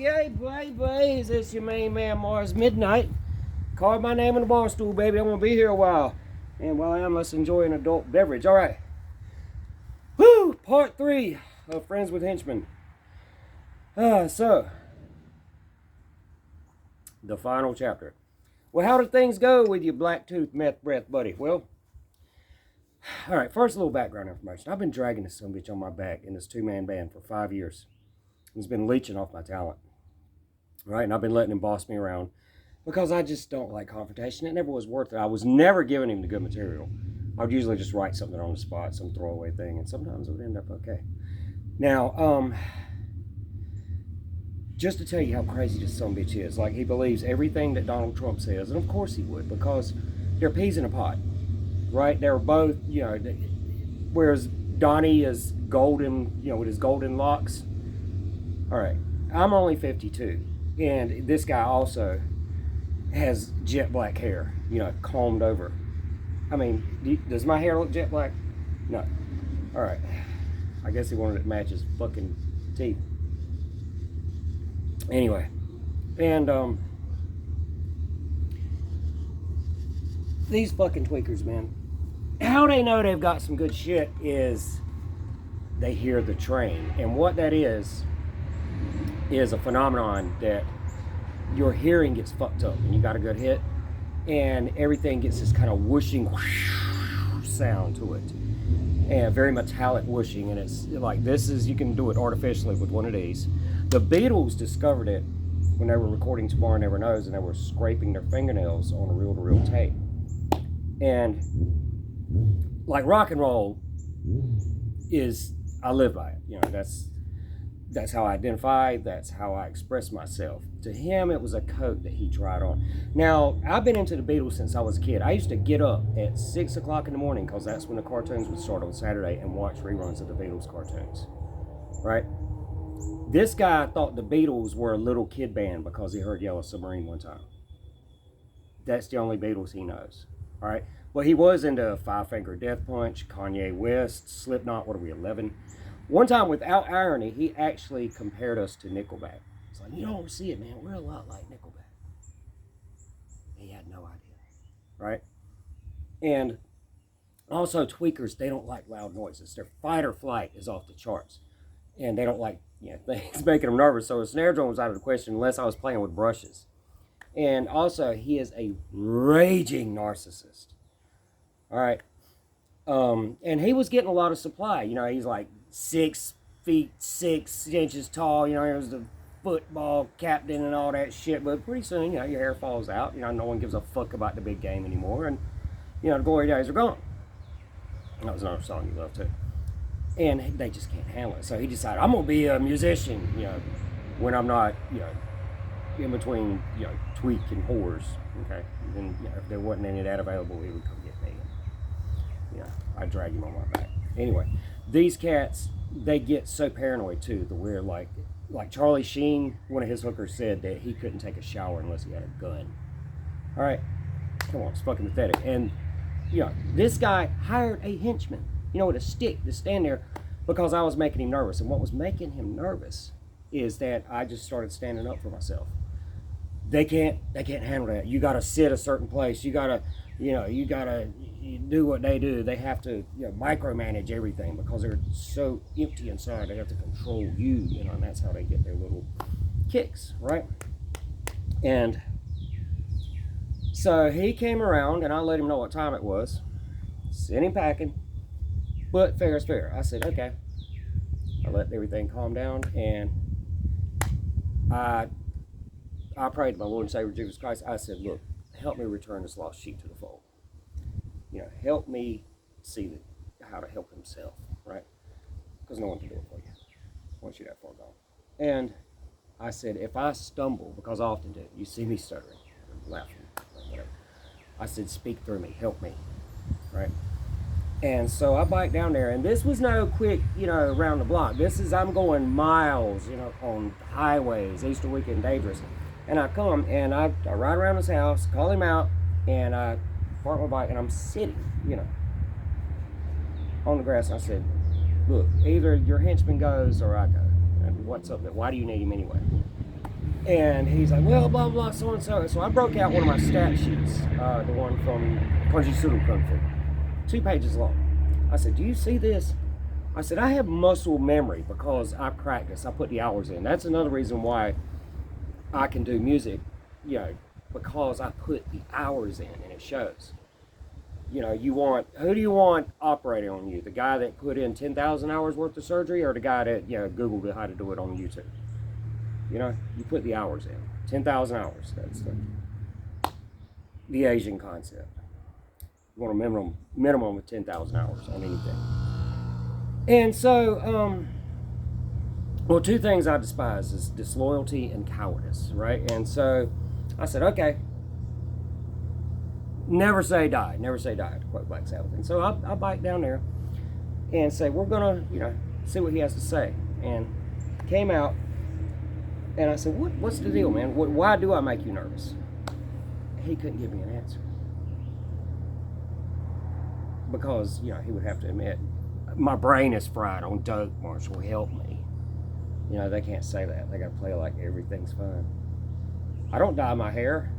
Okay, baby, is this your main man Mars Midnight? Call my name on the bar stool, baby. I'm gonna be here a while. And while I am, let's enjoy an adult beverage. All right. Woo! Part 3 of Friends with Henchmen. So, the final chapter. Well, how did things go with your black tooth meth breath buddy? Well, all right, first a little background information. I've been dragging this son bitch on my back in this two-man band for 5 years. He's been leeching off my talent, right? And I've been letting him boss me around because I just don't like confrontation. It never was worth it. I was never giving him the good material. I would usually just write something on the spot, some throwaway thing, and sometimes it would end up okay. Now, just to tell you how crazy this son bitch is, like he believes everything that Donald Trump says, and of course he would, because they're peas in a pod, right? They're both, whereas Donnie is golden, with his golden locks. All right, I'm only 52, and this guy also has jet black hair, combed over. I mean, does my hair look jet black? No. All right, I guess he wanted it to match his fucking teeth. Anyway, and these fucking tweakers, man, how they know they've got some good shit is they hear the train, and what that is a phenomenon that your hearing gets fucked up and you got a good hit and everything gets this kind of whooshing sound to it, and very metallic whooshing, and it's like you can do it artificially with one of these. The Beatles discovered it when they were recording Tomorrow Never Knows, and they were scraping their fingernails on a reel-to-reel tape. And like rock and roll is, I live by it. That's how I identify, that's how I express myself. To him, it was a coat that he tried on. Now, I've been into the Beatles since I was a kid. I used to get up at 6 o'clock in the morning because that's when the cartoons would start on Saturday, and watch reruns of the Beatles cartoons, right? This guy thought the Beatles were a little kid band because he heard Yellow Submarine one time. That's the only Beatles he knows, all right? Well, he was into Five Finger Death Punch, Kanye West, Slipknot, what are we, 11? One time, without irony, he actually compared us to Nickelback. It's like, you don't see it, man. We're a lot like Nickelback. He had no idea, right? And also, tweakers, they don't like loud noises. Their fight or flight is off the charts. And they don't like, things making them nervous. So a snare drum was out of the question unless I was playing with brushes. And also, he is a raging narcissist. All right. And he was getting a lot of supply. He's like 6 feet 6 inches tall. He was the football captain and all that shit. But pretty soon, your hair falls out. No one gives a fuck about the big game anymore. And, the glory days are gone. That was another song you love too. And they just can't handle it. So he decided, I'm going to be a musician, when I'm not, in between, tweak and whores. Okay. And if there wasn't any of that available, he would come get me. I'd drag him on my back. Anyway, these cats, they get so paranoid too, that we're like Charlie Sheen, one of his hookers said that he couldn't take a shower unless he had a gun. All right, come on, it's fucking pathetic. And, this guy hired a henchman, with a stick to stand there because I was making him nervous. And what was making him nervous is that I just started standing up for myself. They can't handle that. You got to sit a certain place. You got to, you do what they do. They have to micromanage everything because they're so empty inside. They have to control you, and that's how they get their little kicks, right? And so he came around, and I let him know what time it was. Sent him packing, but fair is fair. I said, okay. I let everything calm down, and I prayed to my Lord and Savior Jesus Christ. I said, look, help me return this lost sheep to the fold. Help me see how to help himself, right? Because no one can do it for you once you're that far gone. And I said, if I stumble, because I often do, you see me stuttering, laughing, whatever. I said, speak through me, help me, right? And so I bike down there, and this was no quick, around the block. I'm going miles, on highways, Easter weekend dangerous. And I come, and I ride around his house, call him out, and I park my bike, and I'm sitting, on the grass. And I said, look, either your henchman goes or I go. And what's up? Why do you need him anyway? And he's like, well, blah, blah, so and so. So I broke out one of my stat sheets, the one from Punji Suru Kung Fu, 2 pages long. I said, do you see this? I said, I have muscle memory because I practice. I put the hours in. That's another reason why I can do music, you know, because I put the hours in and it shows. You know, who do you want operating on you? The guy that put in 10,000 hours worth of surgery, or the guy that, you know, Googled how to do it on YouTube? You know, you put the hours in. 10,000 hours. That's the Asian concept. You want a minimum of 10,000 hours on anything. And so, well, 2 things I despise is disloyalty and cowardice, right? And so I said, okay, never say die, never say die, to quote Black Sabbath. And so I bike down there and say, we're gonna, you know, see what he has to say. And came out, and I said, what's the deal, man? Why do I make you nervous? He couldn't give me an answer. Because, you know, he would have to admit, my brain is fried on dope, Marshall, help me. You know, they can't say that. They gotta play like everything's fine. I don't dye my hair.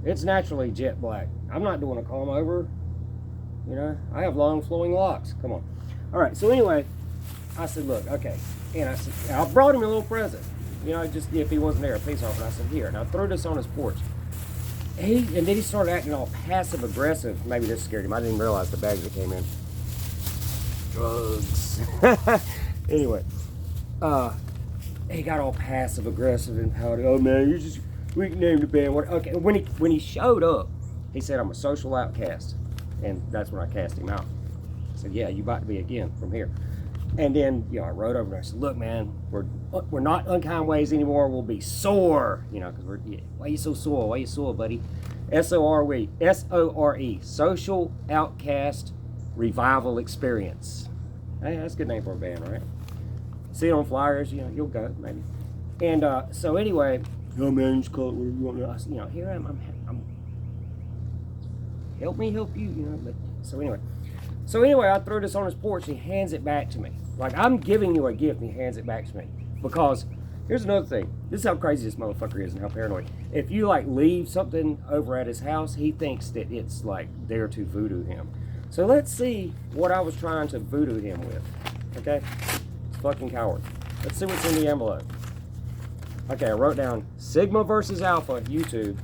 It's naturally jet black. I'm not doing a comb over. You know, I have long flowing locks. Come on. All right, so anyway, I said, look, okay. And I said, I brought him a little present. You know, just if he wasn't there, a peace offering. I said, here. And I threw this on his porch. And then he started acting all passive aggressive. Maybe this scared him. I didn't even realize the bags that came in. Drugs. Anyway, he got all passive aggressive and pouty. Oh man, we can name the band. Okay, when he showed up, he said, I'm a social outcast. And that's when I cast him out. I said, yeah, you about to be again from here. And then, you know, I wrote over and I said, look, man, we're not unkind ways anymore. We'll be sore, you know, because why you so sore? Why you sore, buddy? S-O-R-E, Social Outcast Revival Experience. Hey, that's a good name for a band, right? See it on flyers, you know, you'll go, maybe. And so anyway, oh man, just call it whatever you want to. I said, you know, here I'm help me help you, you know. But so anyway, I throw this on his porch and he hands it back to me. Like, I'm giving you a gift and he hands it back to me. Because here's another thing. This is how crazy this motherfucker is and how paranoid. If you like leave something over at his house, he thinks that it's like there to voodoo him. So let's see what I was trying to voodoo him with. Okay? It's fucking coward. Let's see what's in the envelope. Okay, I wrote down Sigma versus Alpha, YouTube.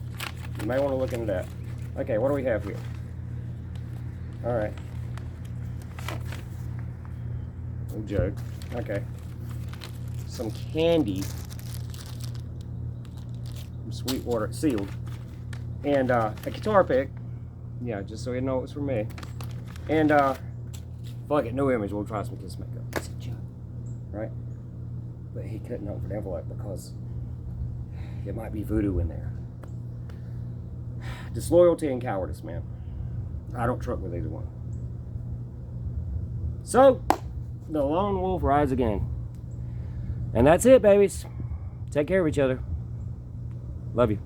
You may want to look into that. Okay, what do we have here? Alright. No joke. Okay. Some candy. Some Sweetwater, sealed. And a guitar pick. Yeah, just so you know it's from me. And fuck it, no image. We'll try some Kiss makeup. It's a joke. Right? But he couldn't open the envelope because it might be voodoo in there. Disloyalty and cowardice, man. I don't truck with either one. So, the lone wolf rides again. And that's it, babies. Take care of each other. Love you.